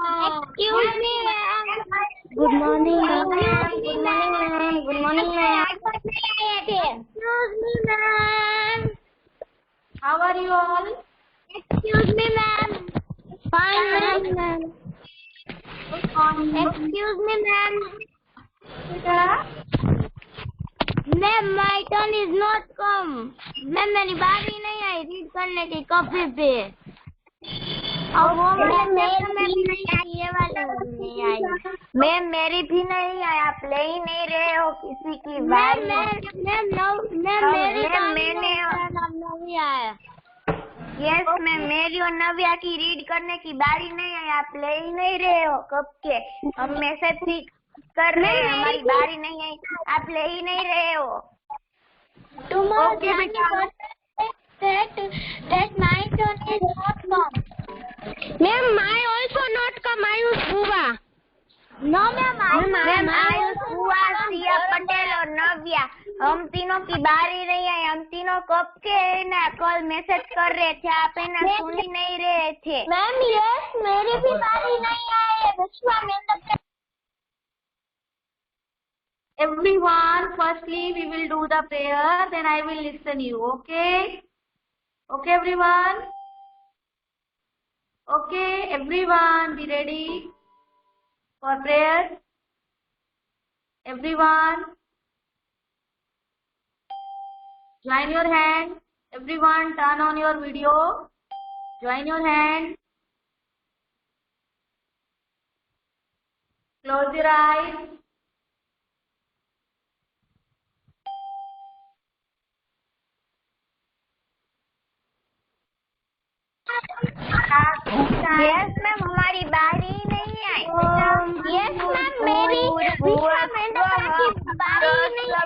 Excuse me, ma'am. Good morning, ma'am. Good morning, ma'am. Good morning, ma'am. Excuse me, ma'am. How are you all? Excuse me, ma'am. Fine, ma'am. Good morning. Excuse me, ma'am. बेटा ma'am my turn is not come. Ma'am मेरी बारी नहीं I read करने की copy पे। और वो वाला में भी नहीं आई, ये वाले में नहीं आई। मैम मेरी भी नहीं आई, आप ले ही नहीं रहे हो किसी की बारी। मैम मेरी मैंने नहीं आया। यस मैम, मेरी और नव्या की रीड करने की बारी नहीं आई, आप ले ही नहीं रहे हो कब के। हम मैसेज भी कर रहे हैं, हमारी बारी नहीं आई, आप ले ही नहीं रहे हो। ओके बेटा that my turn is not come. Ma'am, I also not come. I was Buva. No, ma'am. I was बुआ, सिया पटेल और नव्या, हम तीनों की बारी नहीं आई। हम तीनों कब के ना कल मैसेज कर रहे थे, आप है ना सुन ही नहीं रहे थे। मैम यस, मेरी भी बारी नहीं आई। Vishwamitra. everyone, firstly we will do the prayer, then I will listen you. Okay everyone. Okay everyone, be ready for prayer. Everyone join your hand. Everyone turn on your video, join your hand, close your eyes. Yes ma'am, हमारी बारी नहीं आई। Yes ma'am, मेरी विश्वामित्र की बारी नहीं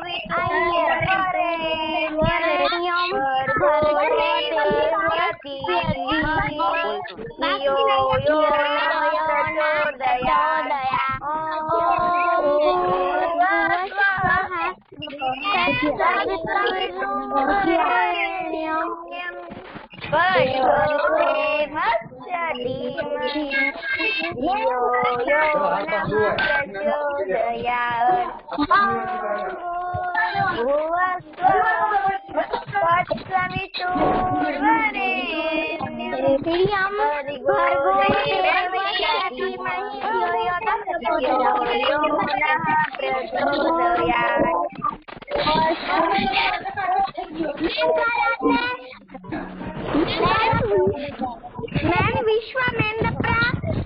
ma'am Vishwamitra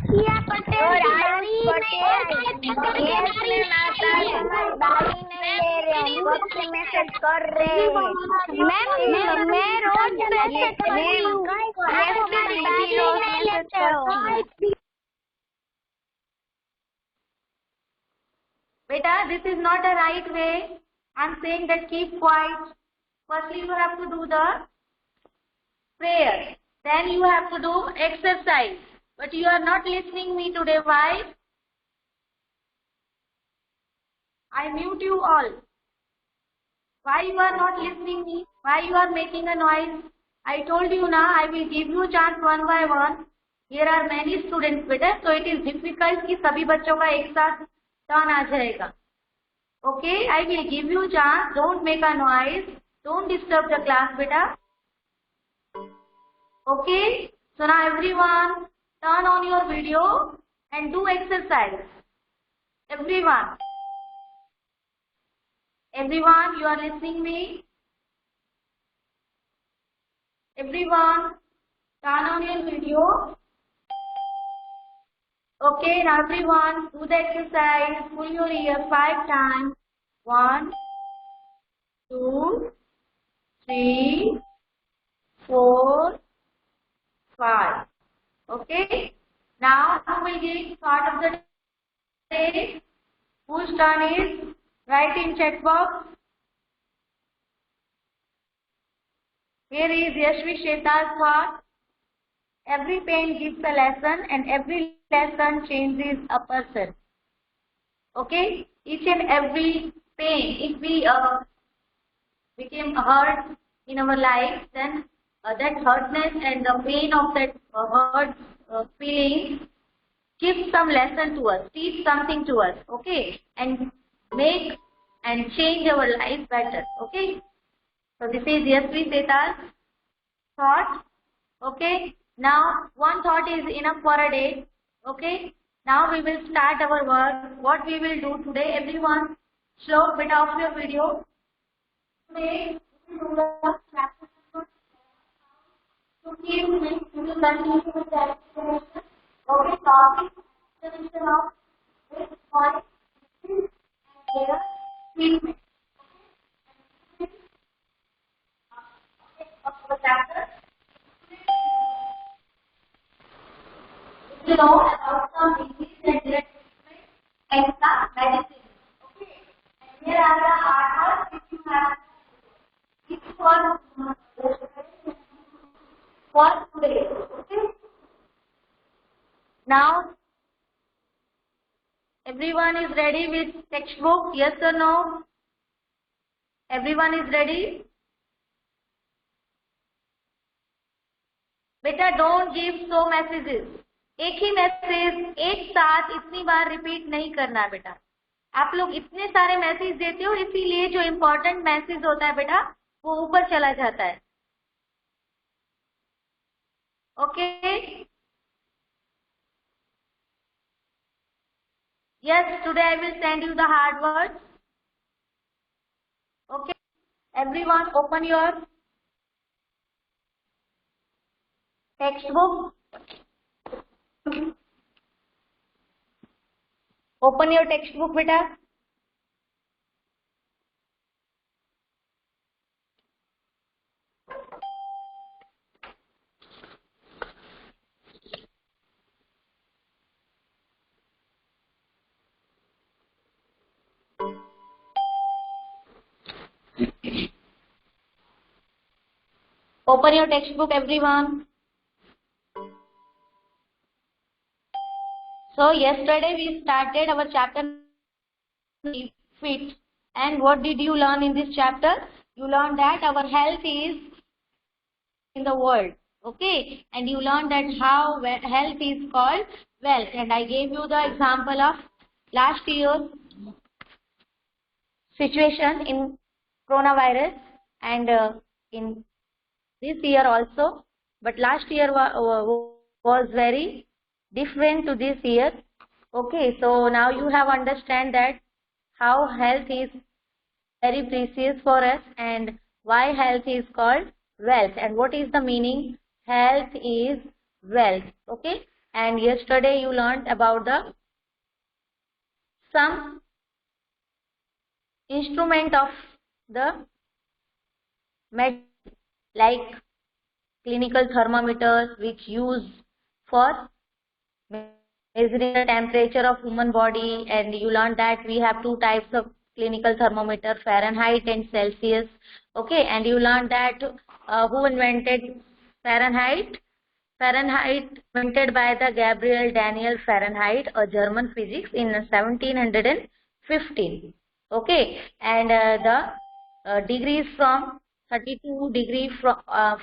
Siya Patel और बारी नहीं ले रहे, हम कब से मैसेज कर रहे हैं। मैम मैं रोज मैसेज करती हूँ, हमारी बारी नहीं लेते हो। Beta, this is not a right way. I'm saying that keep quiet. Firstly, you have to do the prayer. Then you have to do exercise. But you are not listening me today. Why? I mute you all. Why you are not listening me? Why you are making a noise? I told you now, I will give you chance one by one. Here are many students, beta. So it is difficult कि सभी बच्चों का एक साथ turn आ जाएगा. Okay, I will give you chance. Don't make a noise. Don't disturb the class, beta. Okay. So now everyone, turn on your video and do exercise. Everyone, you are listening me. Everyone, turn on your video. Okay, now everyone, do the exercise. Pull your ear 5 times. 1, 2, 3, 4, 5. Okay. Now who will give thought of the day? Whose turn is? Write in chat box. Here is Yashvi Sheta's thought. Every pain gives a lesson and every lesson changes a person. Okay? Each and every pain, if we became hurt in our life, then that hurtness and the pain of that hurt feeling give some lesson to us, teach something to us, okay, and make and change our life better, okay. So this is Yasvi Setal's thought, okay. Now one thought is enough for a day, okay. Now we will start our work. What we will do today, everyone, Shlok, bit off your video. Today we will do the chapter to keep we will continue with the explanation. Okay, topic explanation of this point and their treatment. Of the chapter, we will know about some disease and their treatment and some medicine. Okay, and here are the hard work which you have to do for today. Okay. Now, everyone is ready with textbook? Yes or no? Everyone is ready? बेटा don't give so messages. एक ही message एक साथ इतनी बार repeat नहीं करना बेटा. आप लोग इतने सारे मैसेज देते हो, इसीलिए जो इम्पोर्टेंट मैसेज होता है बेटा वो ऊपर चला जाता है. Okay. Yes, today I will send you the hard words. Okay, everyone open your textbook. Open your textbook, beta. Open your textbook, everyone. So yesterday we started our chapter fit, and what did you learn in this chapter? You learned that our health is in the world, okay, and you learned that how health is called wealth, and I gave you the example of last year's situation in coronavirus and in this year also, but last year was very different to this year. Okay, so now you have understand that how health is very precious for us and why health is called wealth and what is the meaning health is wealth. Okay, and yesterday you learned about the some instrument of the medicine like clinical thermometers which use for measuring the temperature of human body, and you learned that we have two types of clinical thermometer, Fahrenheit and Celsius. Okay, and you learned that who invented Fahrenheit? Fahrenheit invented by the Gabriel Daniel Fahrenheit, a German physicist in 1715. Okay, and the degrees from 32 degree from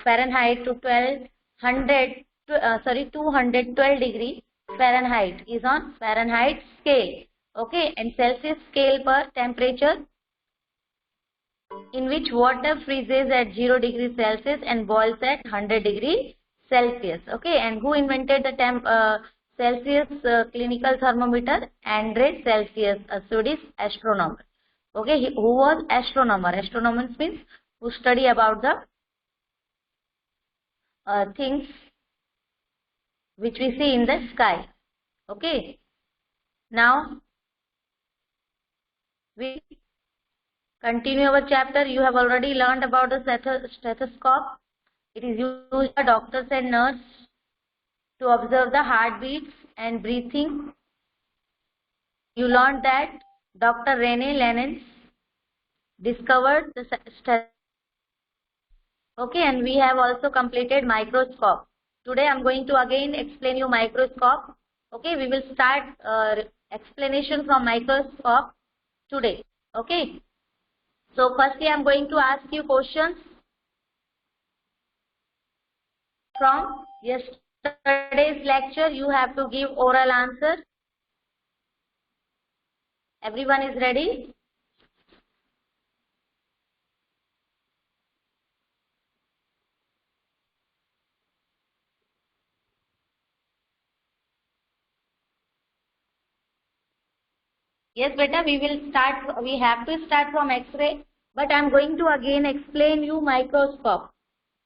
Fahrenheit to 212 degree Fahrenheit is on Fahrenheit scale. Okay, and Celsius scale per temperature in which water freezes at 0 degree Celsius and boils at 100 degree Celsius. Okay, and who invented the Celsius clinical thermometer? Andre Celsius, a Swedish astronomer. Okay, who was astronomer? Astronomer means who study about the things which we see in the sky. Okay, now we continue our chapter. You have already learned about the stethoscope. It is used by doctors and nurses to observe the heartbeats and breathing. You learned that Dr. René Lenz discovered the stethoscope. Okay, and we have also completed microscope. Today I am going to again explain you microscope. Okay, we will start explanation from microscope today. Okay, so firstly I am going to ask you questions from today's lecture you have to give oral answer. Everyone is ready? Yes, beta, we have to start from X-ray, but I am going to again explain you microscope.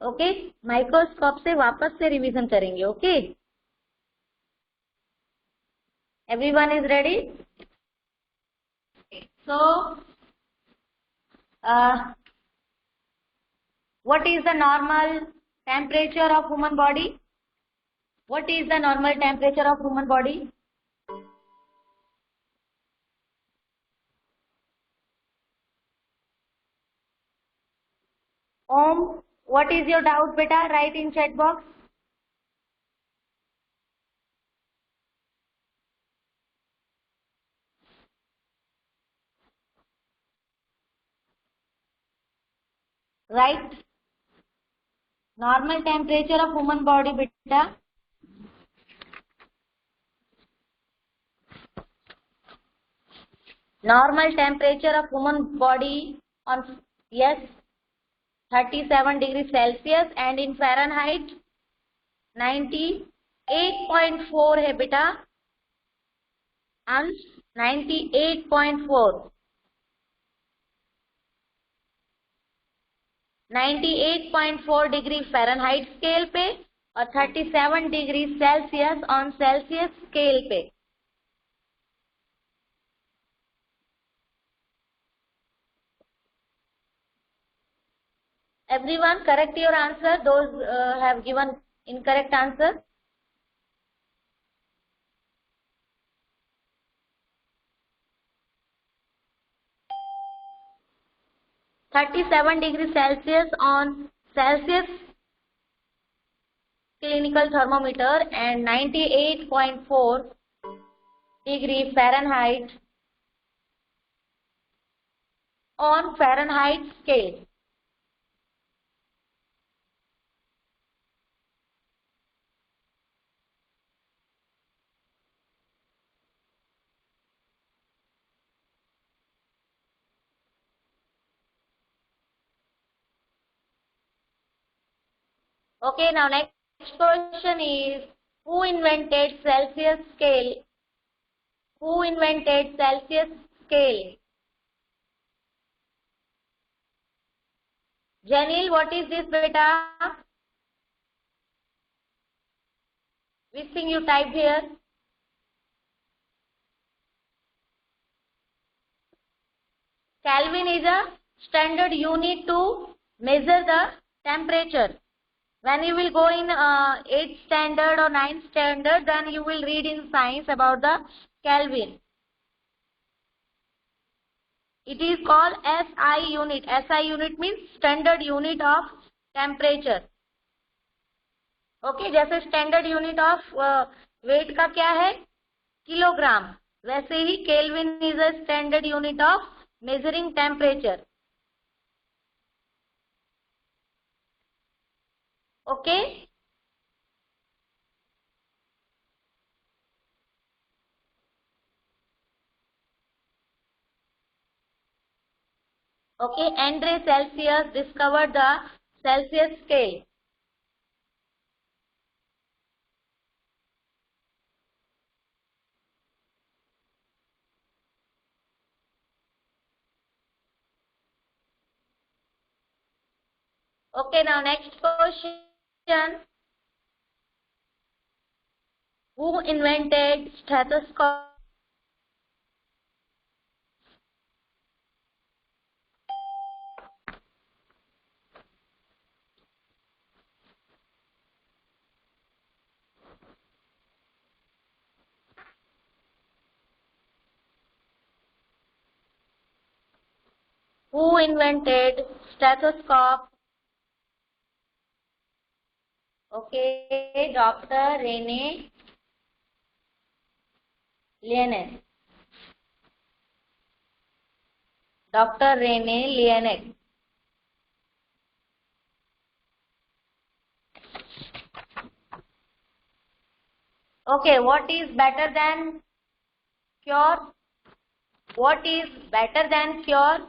Okay? Microscope से वापस से revision करेंगे. Okay? Everyone is ready? So, what is the normal temperature of human body? What is the normal temperature of human body? Om, what is your doubt, beta? Write in chat box. Right? Normal temperature of human body, beta. Normal temperature of human body on, yes, 37 degrees Celsius, and in Fahrenheit 98.4 है बेटा, अंश 98.4 98.4 degree Fahrenheit scale पे और 37 degree Celsius on Celsius scale पे. Everyone correct your answer. Those have given incorrect answer. -37°C on Celsius clinical thermometer and 98.4 Fahrenheit on Fahrenheit scale. Okay, now next question is, who invented Celsius scale? Who invented Celsius scale? Janil, what is this, beta? Which thing you typed here? Kelvin is a standard unit to measure the temperature. When you will go in 8th standard or 9th standard, then you will read in science about the Kelvin. It is called SI unit. SI unit means standard unit of temperature. Okay, जैसे standard unit of weight का क्या है? Kilogram. वैसे ही Kelvin is a standard unit of measuring temperature. Okay? Okay, Andre Celsius discovered the Celsius scale. Okay, now next question. Who invented stethoscope? Who invented stethoscope? Okay, Dr. Rene Liennec. Dr. Rene Liennec. Okay, what is better than cure? What is better than cure?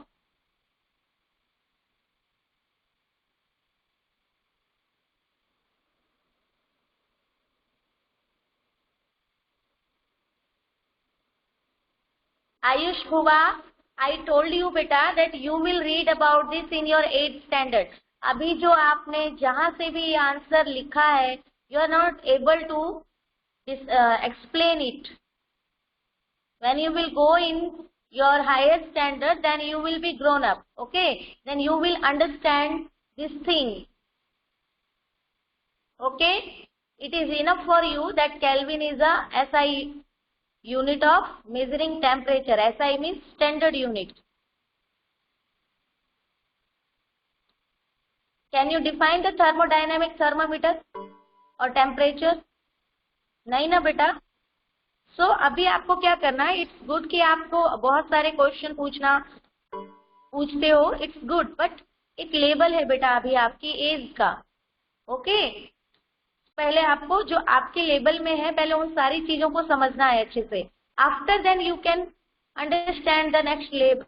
Ayush Bhuva, I told you beta that you will read about this in your 8th standard. अभी जो आपने जहाँ से भी answer लिखा है, you are not able to explain it. When you will go in your higher standard, then you will be grown up. Okay, then you will understand this thing. Okay, it is enough for you that Kelvin is a SI unit of measuring temperature. SI means standard unit. Can you define the thermodynamic thermometer or temperature? नहीं ना बेटा. So अभी आपको क्या करना है? It's good कि आपको बहुत सारे क्वेश्चन पूछते हो. It's good, but एक लेबल है बेटा अभी आपकी एज का. ओके, पहले आपको जो आपके लेबल में है, पहले उन सारी चीजों को समझना है अच्छे से. After then you can understand the next लेबल.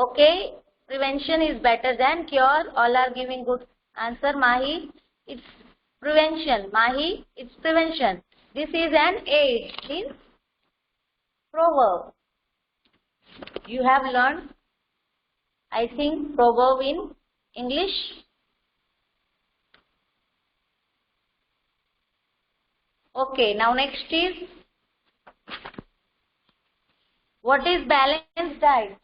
Okay, prevention is better than cure. All are giving good answer. Mahi, it's prevention. Mahi, it's prevention. This is an aid, means proverb. You have learned, I think, proverb in English. Okay, now next is, what is balanced diet?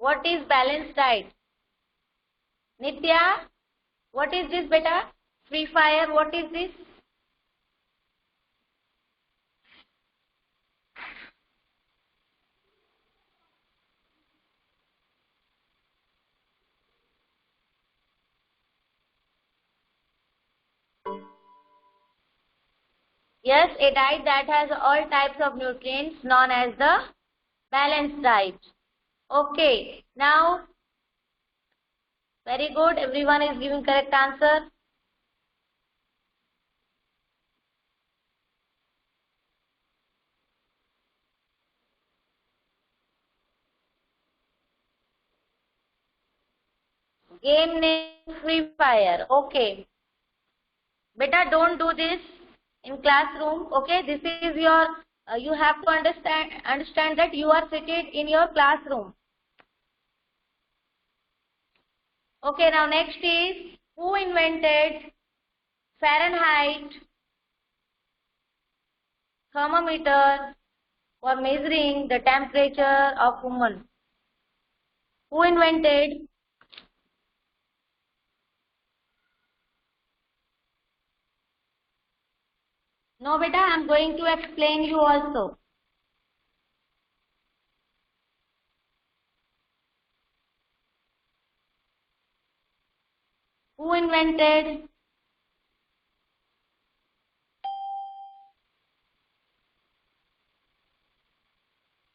What is balanced diet? Nitya, what is this beta? Free fire, what is this? Yes, a diet that has all types of nutrients known as the balanced diet. Okay, now, very good, everyone is giving correct answer. Game name Free Fire. Okay. Beta, don't do this in classroom. Okay, this is your, you have to understand that you are seated in your classroom. Okay, now next is, who invented Fahrenheit thermometer for measuring the temperature of woman? Who invented? No beta, I am going to explain you also. Who invented?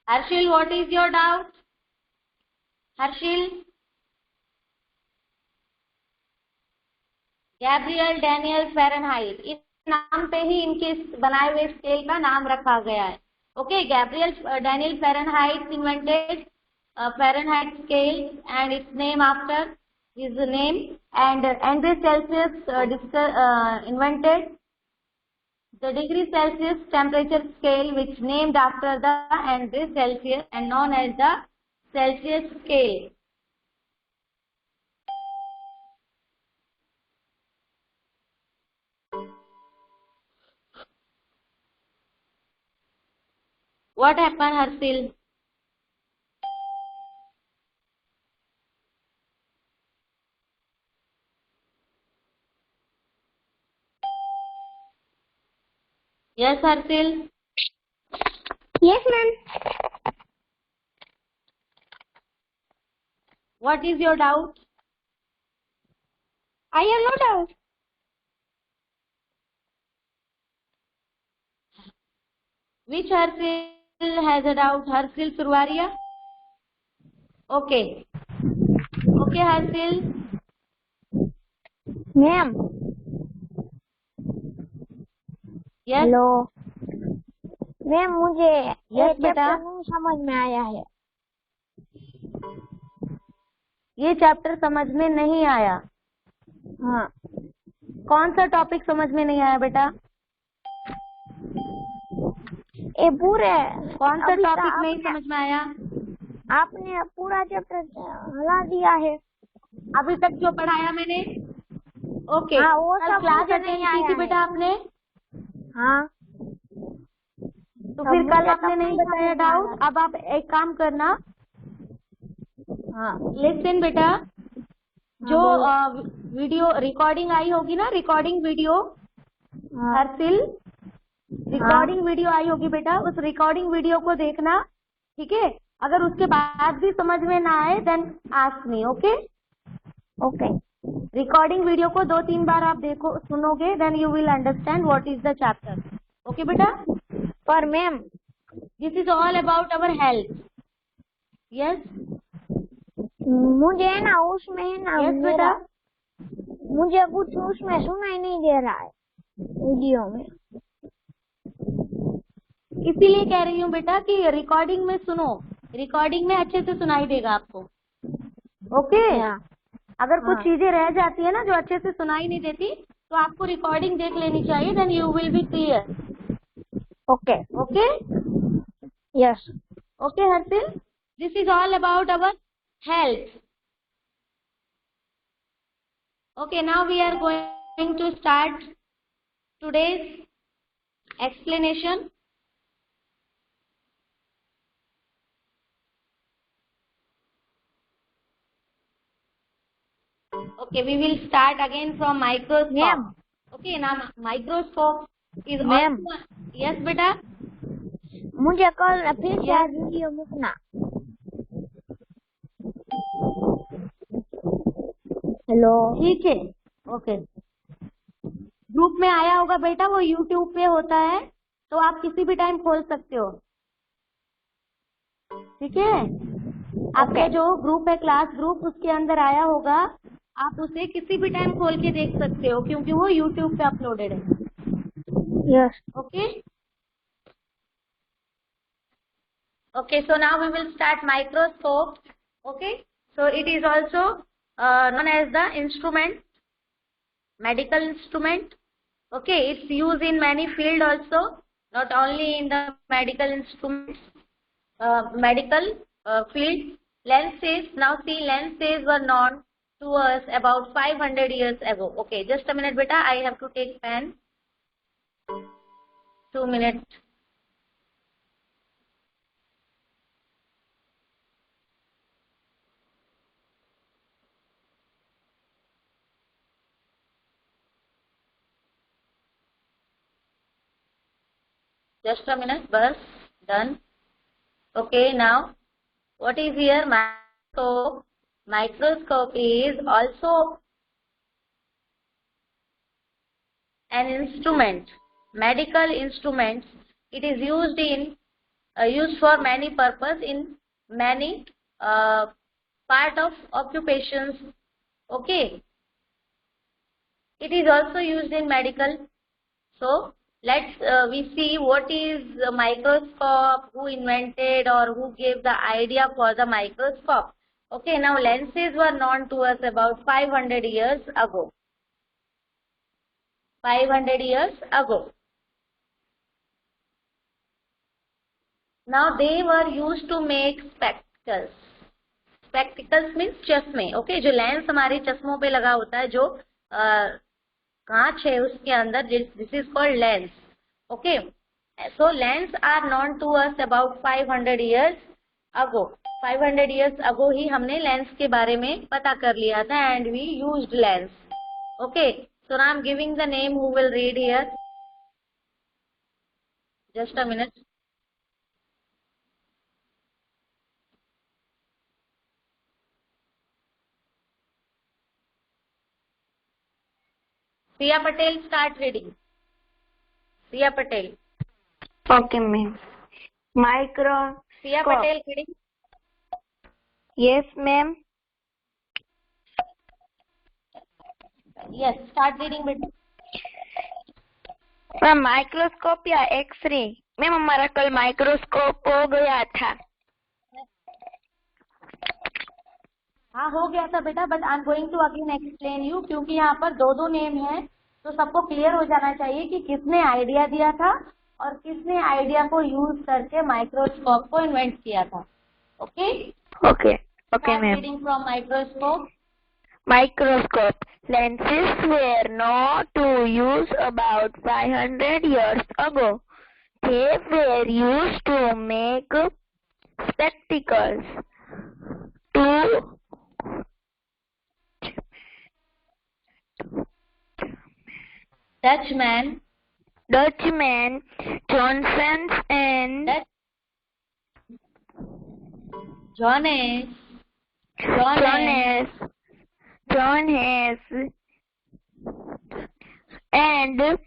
Harshil, what is your doubt? Harshil? Gabriel Daniel Fahrenheit, इस नाम पे ही इनके बनाए हुए scale का नाम रखा गया है. Okay, Gabriel Daniel Fahrenheit invented Fahrenheit scale and its name after his name, and Andre Celsius invented the degree Celsius temperature scale, which named after the Andre Celsius and known as the Celsius scale. What happened, Harshil? Yes, Harshil. Yes, ma'am. What is your doubt? I have no doubt. Which Harsil has a doubt? Harsil Surwaria? Okay. Okay, Harsil. Ma'am Yes. Hello ma'am मुझे Yes, ये बेटा। Chapter नहीं समझ में आया है। ये chapter समझ में नहीं आया। हाँ कौन सा टॉपिक समझ में नहीं आया बेटा? ये पूरे कौन सा अभी टॉपिक तक नहीं समझ में आया? आपने पूरा चैप्टर हला दिया है। अभी तक जो पढ़ाया मैंने? ओके। हाँ, वो कल सब क्लास मुझे अटेंड नहीं की आया थी है। बेटा आपने? हाँ तो फिर मुझे कल तब आपने नहीं नहीं बताया समझ में आ डाउट। रहा। अब आप एक काम करना, हाँ लिसन बेटा। जो बोलो। वीडियो रिकॉर्डिंग आई होगी ना, रिकॉर्डिंग वीडियो, हाँ हर्षिल, रिकॉर्डिंग वीडियो आई होगी बेटा, उस रिकॉर्डिंग वीडियो को देखना, ठीक है? अगर उसके बाद भी समझ में ना आए then ask me, okay? Okay recording video को 2-3 बार आप देखो, सुनोगे, then you will understand what is the chapter. Okay बेटा? पर ma'am this is all about our health. Yes मुझे ना उसमें है ना यस बेटा। मुझे कुछ उसमें सुनाई नहीं दे रहा है वीडियो में। इसीलिए कह रही हूँ बेटा कि रिकॉर्डिंग में सुनो, रिकॉर्डिंग में अच्छे से सुनाई देगा आपको। ओके? अगर कुछ चीजें रह जाती है ना जो अच्छे से सुनाई नहीं देती, तो आपको रिकॉर्डिंग देख लेनी चाहिए, then you will be clear. Okay okay? Yes okay Harshil, this is all about our health. Okay, now we are going to start today's explanation. Okay, we will start again from microscope. Ma'am. Okay, now microscope is Ma'am. also. Yes, बेटा. मुझे कल फिर से video मुकना। Hello ठीक है। Okay. Group में आया होगा बेटा, वो YouTube पे होता है, तो आप किसी भी टाइम खोल सकते हो। ठीक है? आपका जो ग्रुप है, क्लास ग्रुप, उसके अंदर आया होगा, आप उसे किसी भी टाइम खोल के देख सकते हो, क्योंकि वो YouTube पे अपलोडेड है। Yes okay? Okay, so now we will start microscope. Okay, so it is also known as the instrument, medical instrument. Okay, it's used in many field also, not only in the medical instruments, medical field. Lenses, now see, lenses were known to us about 500 years ago. Okay, just a minute beta, I have to take pen. 2 minutes. Just a minute, bus, done. Okay, now what is here? Microscope. Microscope is also an instrument, medical instrument. It is used in used for many purpose in many part of occupations. Okay, it is also used in medical. So let's we see what is a microscope, who invented or who gave the idea for the microscope. Okay, now lenses were known to us about 500 years ago. 500 years ago. Now they were used to make spectacles. Spectacles means चश्मे. Okay, जो lens हमारे चश्मों पे लगा होता है, जो कांच है उसके अंदर, this is called lens. Okay, so lens are known to us about 500 years ago. 500 years ago ही हमने लेंस के बारे में पता कर लिया था, and we used lens. Okay, so now I'm giving the name. Who will read here? Just a minute. Priya Patel, start reading. Priya Patel. Okay, ma'am. Priya Microscope. Patel, reading. Yes, ma'am. Yes, start reading, beta. Ma'am microscope या x ray? Ma'am हमारा कल microscope हो गया था। हाँ हो गया था बेटा, but I am going to again explain you, क्योंकि यहाँ पर दो दो नेम है, तो सबको क्लियर हो जाना चाहिए कि किसने आइडिया दिया था और किसने आइडिया को यूज करके माइक्रोस्कोप को इन्वेंट किया था। Okay okay okay ma'am. Reading from microscope. Microscope. Lenses were not to use about 500 years ago. They were used to make spectacles. Dutchman Johnson and Johannes and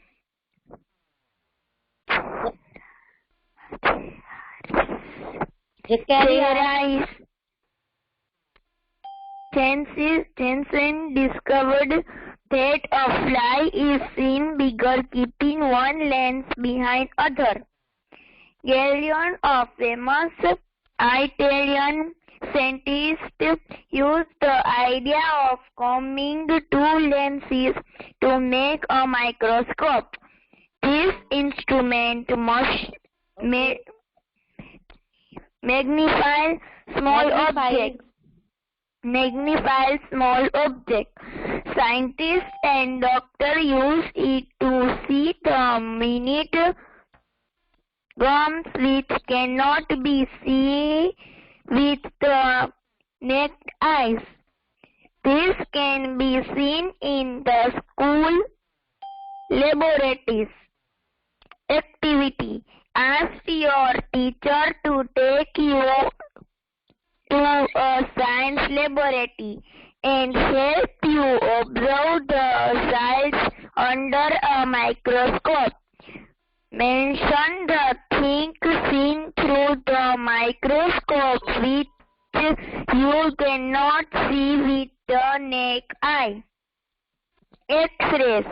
Jensen discovered that a fly is seen bigger keeping one lens behind other. Galileo, a famous Italian scientist, used the idea of combining two lenses to make a microscope. This instrument magnifies small objects. Scientists and doctors use it to see the minute worms which cannot be seen with the naked eyes. This can be seen in the school laboratories. Activity: ask your teacher to take you to a science laboratory and help you observe the cells under a microscope. Mention the things seen through the microscope which you cannot see with the naked eye. X-rays.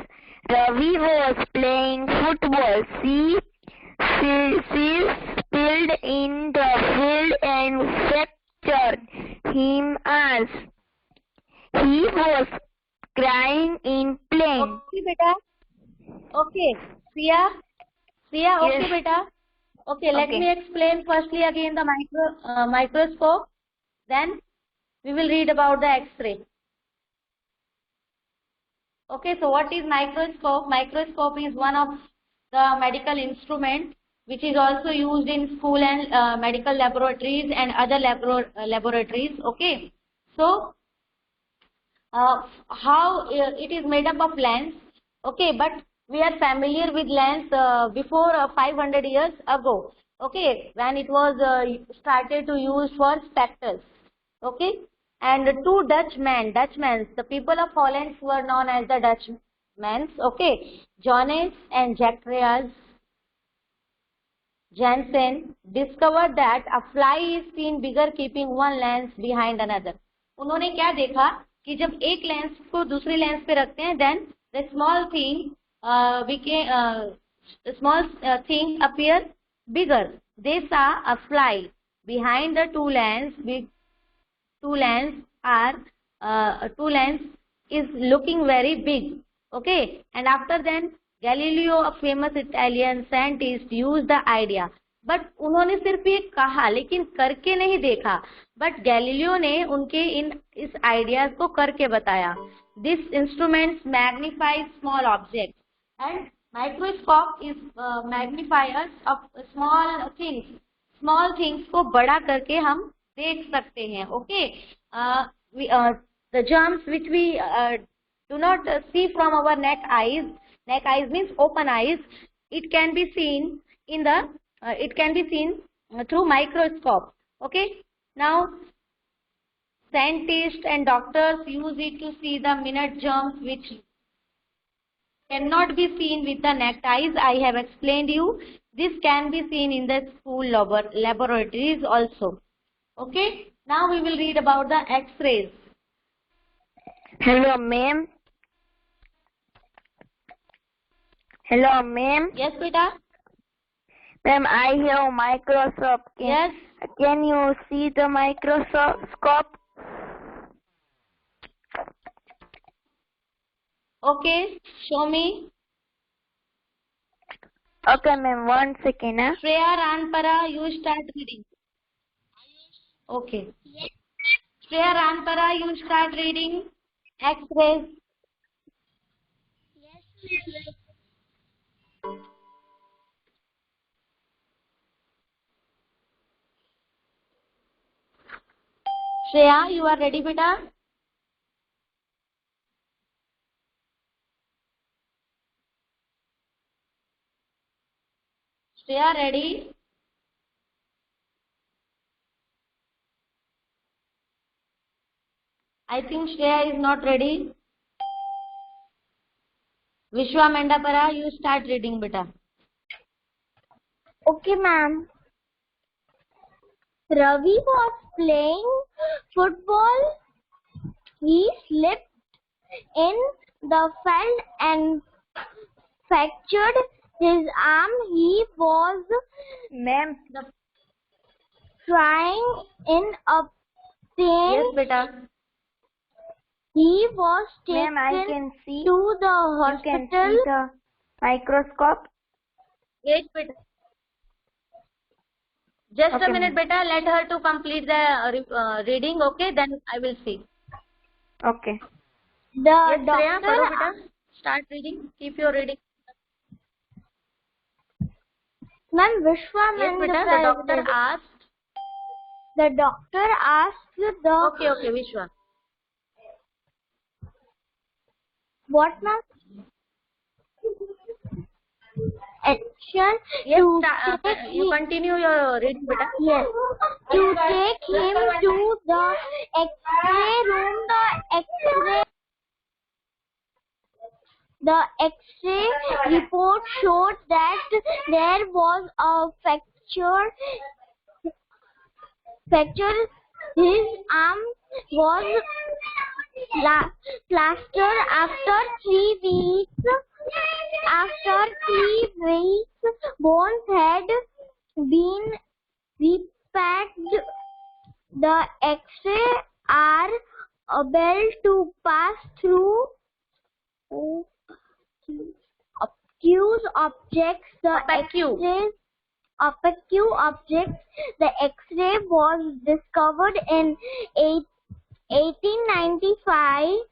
Ravi was playing football. She spilled in the field and fractured him as he was crying in pain. Okay, beta. Okay, Priya. Yes. Okay, beta. Okay, let me explain firstly again the microscope. Then we will read about the X-ray. Okay, so what is microscope? Microscope is one of the medical instrument which is also used in school and medical laboratories and other laboratories. Okay, so how it is made up of lens. Okay, but we are familiar with lens before 500 years ago. Okay, when it was started to use for spectacles. Okay, and two Dutchmen, the people of Holland were known as the Dutchmen. Okay, Johannes and Zacharias Jansen discovered that a fly is seen bigger keeping one lens behind another. उन्होंने क्या देखा कि जब एक lens को दूसरी lens पे रखते हैं, then the small thing appear bigger. They saw a fly behind the two lens. Two lens is looking very big. Okay, and after then Galileo, a famous Italian scientist, used the idea. But उन्होंने सिर्फ ये कहा लेकिन करके नहीं देखा. But Galileo ने उनके इस ideas को करके बताया. This instrument magnifies small objects, and microscope is magnifiers of small things. Small things को बड़ा करके हम देख सकते हैं. Okay, the germs which we do not see from our naked eyes. Naked eyes means open eyes. It can be seen in the through microscope. Okay. Now scientists and doctors use it to see the minute germs which cannot be seen with the naked eyes. I have explained you. This can be seen in the school laboratories also. Okay. Now we will read about the X-rays. Hello, ma'am. Hello, ma'am. Yes, beta. Ma'am, I have microscope. Yes. Can you see the microscope? Okay. Show me. Okay, ma'am. 1 second. Shreya Ranpara, you start reading. Okay. Shreya Ranpara, you start reading X-rays. Shreya, you are ready, beta? Shreya, ready? I think Shreya is not ready. Vishwa Mendapara, you start reading, beta. Okay, ma'am. Ravi was playing football. He slipped in the field and fractured his arm. He was Ma'am. crying in a pain. Yes, beta. He was Ma'am, I taken can see. to the You can hospital. see the microscope. Wait, beta. Just Okay, a minute, ma'am. beta. Let her to complete the reading. Okay, then I will see. Okay. The Yes, Shreya, doctor paro, beta. Start reading. Keep your reading. Ma'am, Vishwa Yes, beta. The Mendapara. doctor asked. The doctor asked the Okay, okay, Vishwa. what, ma'am? Action Yes, to take you continue your reading, beta. yes, to take him to the X-ray room. The X-ray report showed that there was a fracture. His arm was plastered after 3 weeks. After 3 weeks, bones had been repacked. The X-ray are able to pass through obtuse objects. The X-ray was discovered in 1895.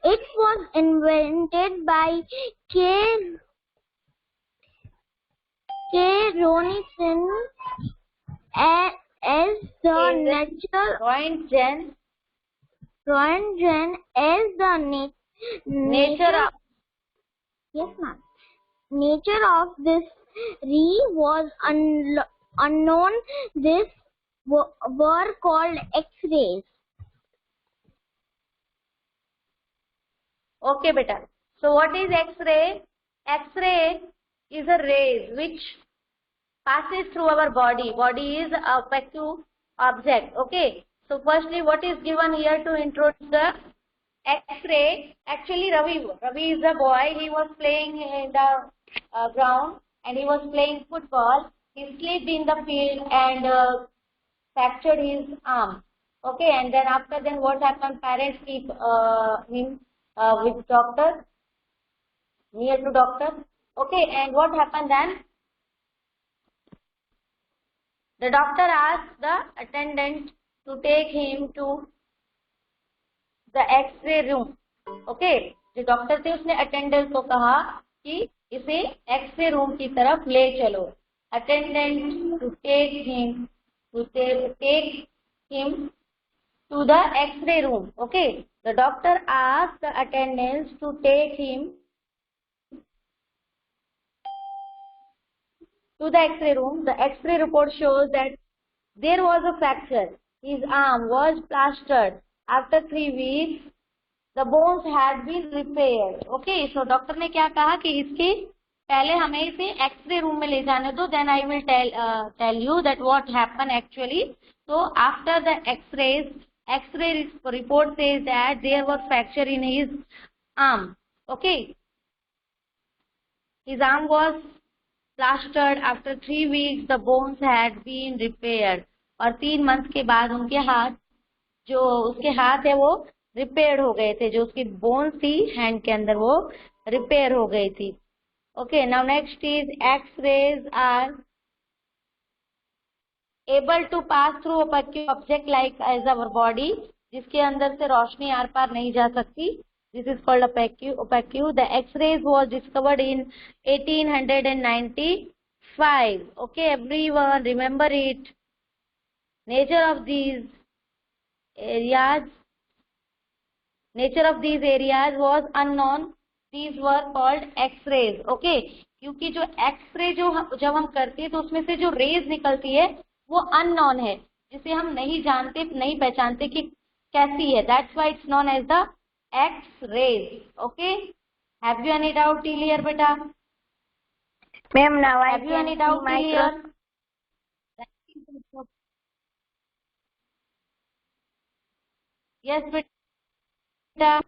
It was invented by K. Roentgen as the natural Roentgen as the Nature of yes, ma'am. Nature of this ray was unknown. These were called X-rays. Okay, beta. So what is X-ray? X-ray is a rays which passes through our body. Body is a vacuum object. Okay. So firstly, what is given here to introduce the X-ray? Actually, Ravi is a boy. He was playing in the ground and he was playing football. He slipped in the field and fractured his arm. Okay. And then after then, what happened? Parents keep him with doctor, near to doctor. Okay, and what happened then? The doctor asked the attendant to take him to the X-ray room. Okay, जो doctor थे उसने attendant को कहा कि इसे x ray room की तरफ ले चलो. Attendant to take him to the X-ray room. Okay. The doctor asked the attendants to take him to the X-ray room. The X-ray report shows that there was a fracture. His arm was plastered. After 3 weeks, the bones had been repaired. Okay. So doctor ने क्या कहा कि इसकी पहले हमें इसे x ray room में ले जाने दो, then I will tell you that what happen actually. So after the X-rays, X-ray report says that there was fracture in his arm. Okay, his arm was plastered. After 3 weeks, the bones had been repaired. और 3 months के बाद उनके हाथ, जो उसके हाथ है वो रिपेयर हो गए थे, जो उसकी बोन्स थी हैंड के अंदर वो रिपेयर हो गई थी. Okay, now next is X-rays are able to pass through opaque object like as our body, जिसके अंदर से रोशनी आर पार नहीं जा सकती. This is called opaque. The X-rays was discovered in 1895. Okay, everyone remember it. Nature of these areas was unknown. These were called X-rays. Okay, क्योंकि जो X-ray जब हम करते हैं तो उसमें से जो रेज निकलती है वो अननोन है, जिसे हम नहीं जानते, नहीं पहचानते कि कैसी है. That's why it's known as the X-rays. Okay, have you any doubt till here, beta? Ma'am, now I Have you any can doubt see till here? Yes, beta.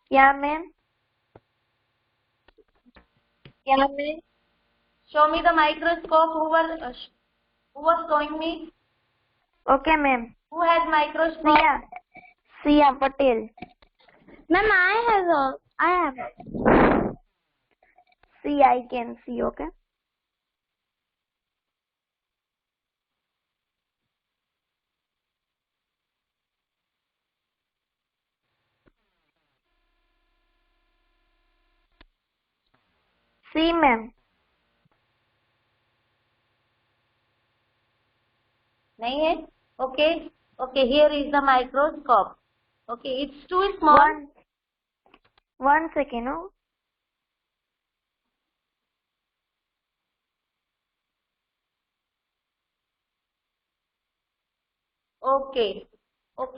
Yeah, ma'am. Show me the microscope. Who was showing me? Okay, ma'am. Who has microscope? Sia Patel. Ma'am, I have. See, I can see. Okay. See, ma'am. नहीं है. Okay, here is the microscope. Okay, it's too small. One second, no? Okay,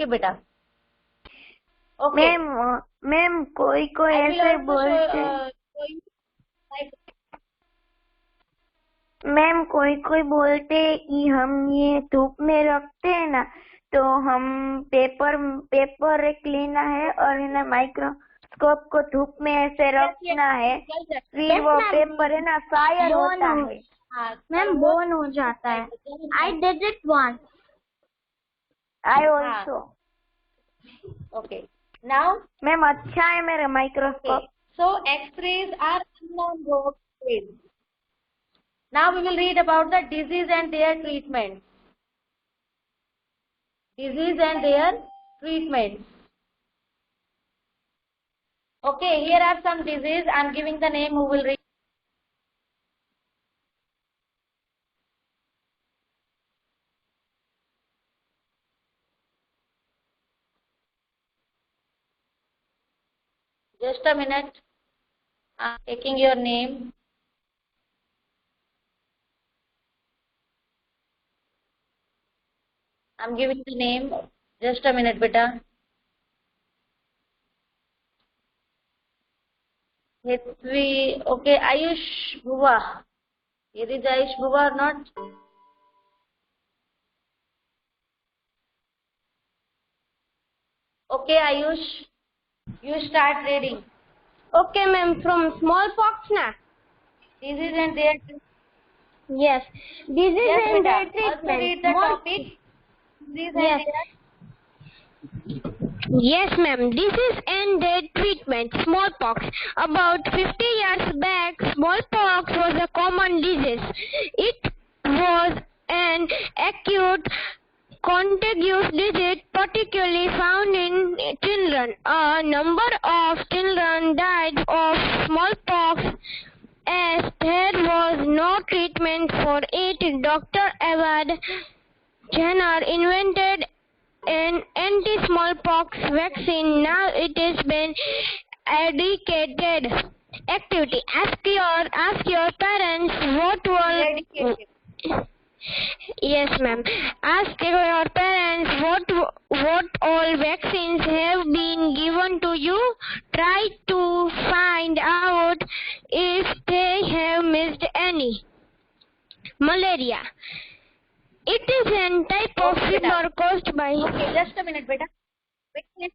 बेटा. Okay. Ma'am कोई ऐसे बोलते, ma'am कोई बोलते कि हम ये धूप में रखते हैं ना, तो हम पेपर एक लेना है और है ना माइक्रोस्कोप को धूप में ऐसे रखना है, फिर वो पेपर है ना फायर होता है. मैम बोन हो जाता है. I did it once. I also. Okay. Now, ma'am अच्छा है मेरा microscope. So X-rays are unknown rays. Now we will read about the disease and their treatment. Okay, here are some disease. I am giving the name. Who will read? Just a minute. I am taking your name. I am giving the name. Just a minute, beta. Okay, Ayush Bhuva. Is it Ayush Bhuva or not? Okay, Ayush, you start reading. Okay, ma'am. From smallpox na. Disease and their Yes. Disease and their also treatment. read the topic. Disease and Yes. Yes, ma'am. Disease and their treatment. Smallpox. About 50 years back, smallpox was a common disease. It was an acute contagious disease particularly found in children. A number of children died of smallpox as there was no treatment for it. Dr. Edward Jenner invented an anti-smallpox vaccine. Now it has been eradicated. Activity. Ask your parents what will Yes, ma'am. Ask your parents what all vaccines have been given to you. Try to find out if they have missed any. Malaria. It is a type of Okay, beta. fever caused by. Okay, just a minute, beta. Wait a minute.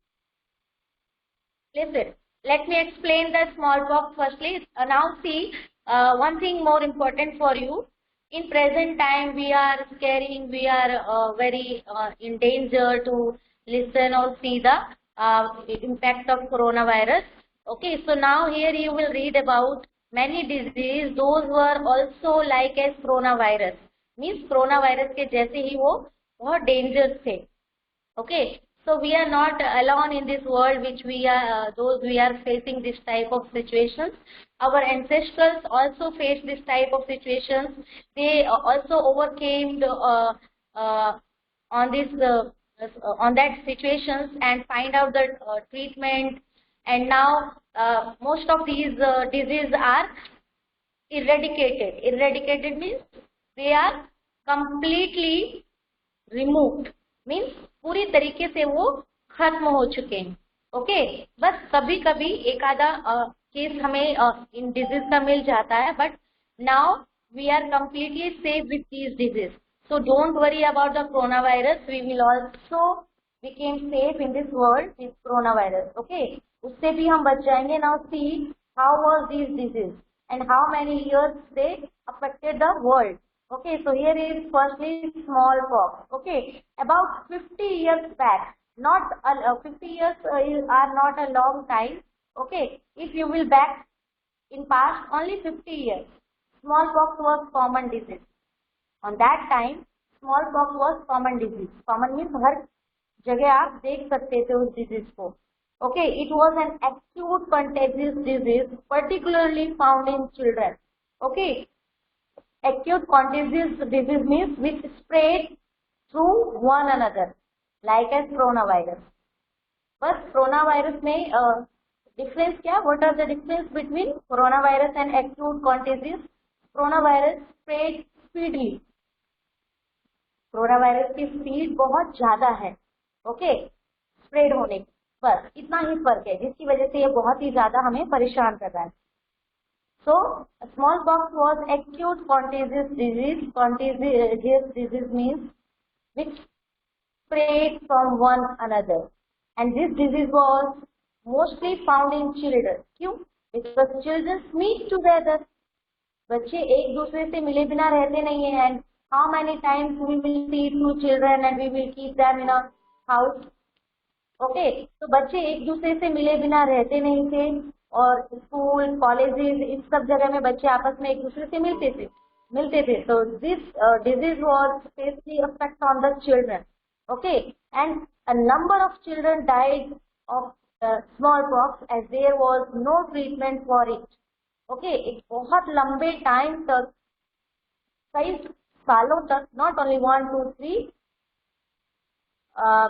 Listen, let me explain the smallpox firstly. Now see, one thing more important for you. In present time, we are scaring, we are very in danger to listen or see the impact of coronavirus. Okay, so now here you will read about many diseases. Those were also like as coronavirus. Means coronavirus के जैसे ही वो बहुत dangerous थे. Okay, so we are not alone in this world which we are, those we are facing this type of situations. Our ancestors also faced this type of situations. They also overcame on this on that situations and find out the treatment. And now most of these diseases are eradicated. Eradicated means they are completely removed. Means पूरी तरीके से वो खत्म हो चुके हैं. Okay, बस कभी कभी एक आधा केस हमें इन डिजीज का मिल जाता है, but now we are completely safe with these disease. So don't worry about the corona virus. We will also became safe in this world with corona virus. Okay, उससे भी हम बच जाएंगे. Now see how was this disease and how many years they affected the world. Okay, so here is firstly smallpox. Okay, about 50 years back, not 50 years are not a long time. Okay, if you will back in past only 50 years, smallpox was common disease. On that time, smallpox was common disease. Common means हर जगह आप देख सकते थे उस disease को. Okay, it was an acute contagious disease, particularly found in children. Okay, acute contagious disease means which spread through one another, like as coronavirus. But coronavirus में difference क्या? What are the difference between coronavirus and acute contagious? Coronavirus spread speedily. coronavirus की speed बहुत ज्यादा है. Okay, spread होने की. बस इतना ही फर्क है जिसकी वजह से ये बहुत ही ज्यादा हमें परेशान कर रहा है. So smallpox was acute contagious disease. Contagious disease means which spread from one another, and this disease was mostly found in children. क्यों? Because children meet together. बच्चे एक दूसरे से मिले बिना रहते नहीं है. And how many times we will see two children and we will keep them in a house? Okay, तो बच्चे एक दूसरे से मिले बिना रहते नहीं थे, और स्कूल कॉलेजेस इस सब जगह में बच्चे आपस में एक दूसरे से मिलते थे. तो this disease was specially affect on the children. Okay, and a number of children died of smallpox as there was no treatment for it. Okay, एक बहुत लंबे टाइम तक, कई सालों तक, not only 1 2 3,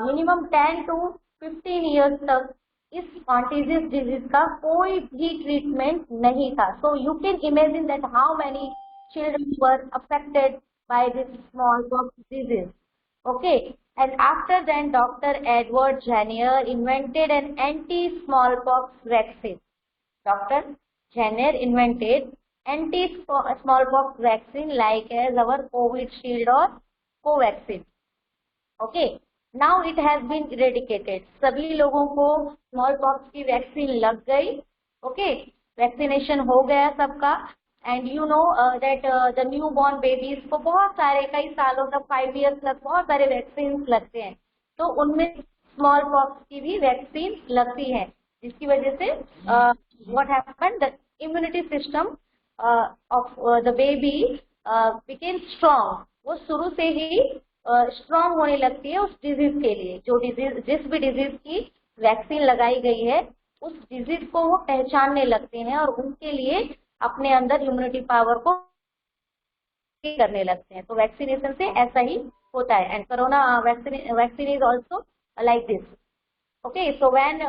minimum 10 to 15 years तक इस contagious disease का कोई भी ट्रीटमेंट नहीं था. So you can imagine that how many children were affected by this smallpox disease. Okay, and after then doctor Edward Jenner invented an anti smallpox vaccine. Doctor Jenner invented anti smallpox vaccine like as our Covishield और Covaxin. Okay, now it has been eradicated. सभी लोगों को small pox की vaccine लग गई. Okay, vaccination हो गया सबका. And you know that the new born babies को बहुत सारे, कई सालों तक, 5 years तक बहुत सारे वैक्सीन लगते हैं. तो उनमें स्मॉल पॉक्स की भी वैक्सीन लगती है, जिसकी वजह से what happened, the immunity system of the baby became strong. वो शुरू से ही स्ट्रॉन्ग होने लगती है उस डिजीज के लिए. जो डिजीज, जिस भी डिजीज की वैक्सीन लगाई गई है, उस डिजीज को वो पहचानने लगते हैं और उनके लिए अपने अंदर इम्यूनिटी पावर को करने लगते हैं. तो वैक्सीनेशन से ऐसा ही होता है. And corona vaccine is also like this. Okay, so when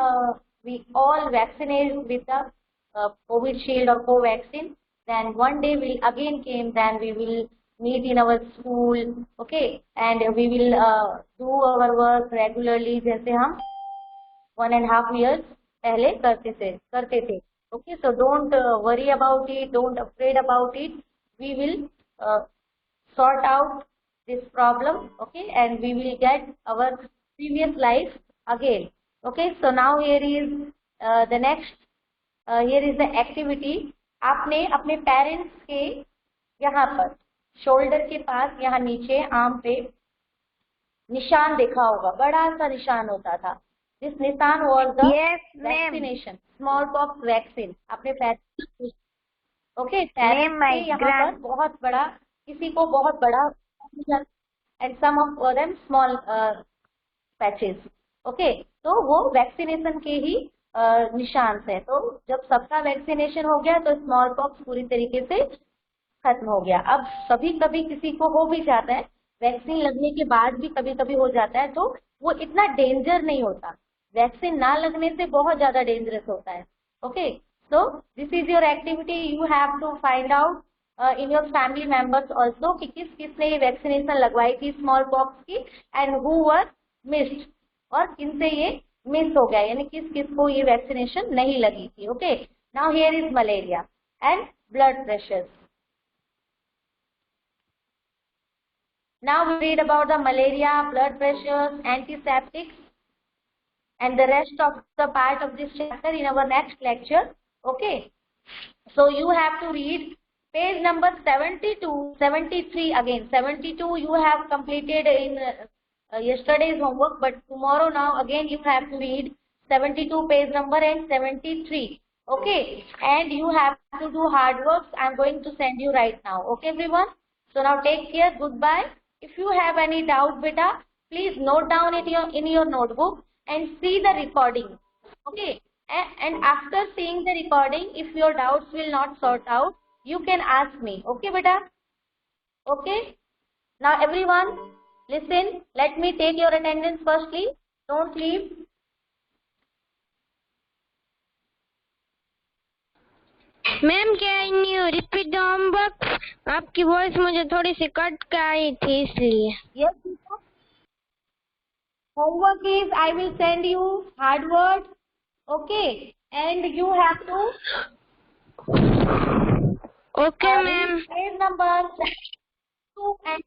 we all vaccinate with the Covishield or Covaxin, then one day will again came, then we will meet in our school, okay, and we will do our work regularly जैसे हम 1.5 years पहले करते थे. Okay, so don't worry about it, don't afraid about it. We will sort out this problem, okay, and we will get our previous life again. Okay, so now here is the next, here is the activity. आपने अपने parents के यहाँ पर shoulder के पास, यहाँ नीचे arm पे निशान देखा होगा, बड़ा सा निशान होता था. दिस निशान was the vaccination, smallpox vaccine. अपने पेरेंट्स, ओके, पेरेंट्स के यहाँ पर बहुत बड़ा, किसी को बहुत बड़ा and some of them small patches. Okay, तो वो वैक्सीनेशन के ही निशान है. तो जब सबका वैक्सीनेशन हो गया तो स्मॉल पॉक्स पूरी तरीके से खत्म हो गया. अब कभी कभी किसी को हो भी जाता है, वैक्सीन लगने के बाद भी कभी कभी हो जाता है, तो वो इतना डेंजर नहीं होता. वैक्सीन ना लगने से बहुत ज्यादा डेंजरस होता है. Okay, so this is your activity. You have to find out in your family members also कि किस किसने ये वैक्सीनेशन लगवाई थी स्मॉल पॉक्स की, एंड हु वर मिस्ड, और किनसे ये मिस हो गया, यानी किस किस को ये वैक्सीनेशन नहीं लगी थी. Okay, now here is malaria and blood pressure. Now we read about the malaria, blood pressures, antiseptics, and the rest of the part of this chapter in our next lecture. Okay, so you have to read page number 72, 73 again. 72 you have completed in yesterday's homework, but tomorrow now again you have to read 72 page number and 73. Okay, and you have to do hard works. I am going to send you right now. Okay everyone, so now take care, goodbye. If you have any doubt, beta, please note down it in your notebook and see the recording. Okay, and after seeing the recording, if your doubts will not sort out, you can ask me. Okay beta, okay. Now everyone listen, let me take your attendance firstly, don't leave. Ma'am can you repeat the homework? आपकी voice मुझे थोड़ी सी cut के आई थी इसलिए. Yes, homework is I will send you hard words, okay, and you have to okay ma'am. Page number 2 and